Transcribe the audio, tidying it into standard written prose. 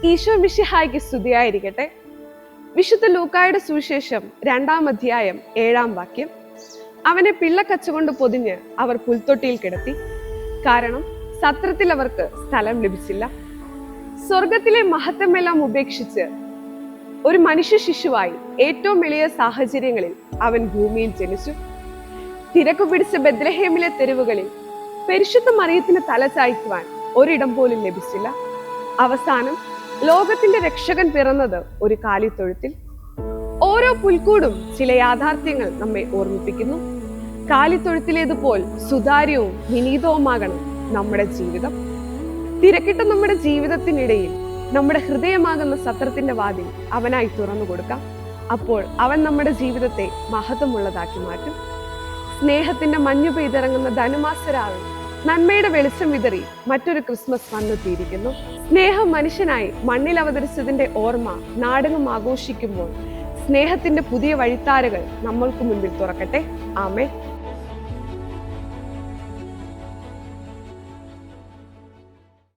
ഈശോ മിശിഹായ്ക്ക് സ്തുതിയായിരിക്കട്ടെ. വിശുദ്ധ ലൂക്കായുടെ സുവിശേഷം 2-ാം അധ്യായം 7-ാം വാക്യം. അവനെ പിള്ളക്കച്ചുകൊണ്ട് പൊതിഞ്ഞ് അവർ പുൽത്തൊട്ടിയിൽ കിടത്തി, കാരണം സത്രത്തിൽ അവർക്ക് സ്ഥലം ലഭിച്ചില്ല. സ്വർഗത്തിലെ മഹത്വമെല്ലാം ഉപേക്ഷിച്ച് ഒരു മനുഷ്യ ശിശുവായി ഏറ്റവും എളിയ സാഹചര്യങ്ങളിൽ അവൻ ഭൂമിയിൽ ജനിച്ചു. തിരക്കു പിടിച്ച ബെത്ലഹേമിലെ തെരുവുകളിൽ പരിശുദ്ധ മറിയത്തിന് തല ചായ്ക്കുവാൻ ഒരിടം പോലും ലഭിച്ചില്ല. അവസാനം ലോകത്തിന്റെ രക്ഷകൻ പിറന്നത് ഒരു കാലിത്തൊഴുത്തിൽ. ഓരോ പുൽക്കൂടും ചില യാഥാർത്ഥ്യങ്ങൾ നമ്മെ ഓർമ്മിപ്പിക്കുന്നു. കാലിത്തൊഴുത്തിലേതുപോൽ സുതാര്യവും വിനീതവുമാകണം നമ്മുടെ ജീവിതം. തിരക്കിട്ട നമ്മുടെ ജീവിതത്തിനിടയിൽ നമ്മുടെ ഹൃദയമാകുന്ന സത്രത്തിന്റെ വാതിൽ അവനായി തുറന്നു കൊടുക്കാം. അപ്പോൾ അവൻ നമ്മുടെ ജീവിതത്തെ മഹത്വമുള്ളതാക്കി മാറ്റും. സ്നേഹത്തിന്റെ മഞ്ഞു പെയ്തിറങ്ങുന്ന ധനുമാസരാവിൽ നന്മയുടെ വെളിച്ചം വിതറി മറ്റൊരു ക്രിസ്മസ് വന്നെത്തിയിരിക്കുന്നു. സ്നേഹം മനുഷ്യനായി മണ്ണിൽ അവതരിച്ചതിന്റെ ഓർമ്മ നാടെങ്ങും ആഘോഷിക്കുമ്പോൾ സ്നേഹത്തിന്റെ പുതിയ വഴിത്താരകൾ നമ്മൾക്ക് മുൻപിൽ തുറക്കട്ടെ. ആമേൻ.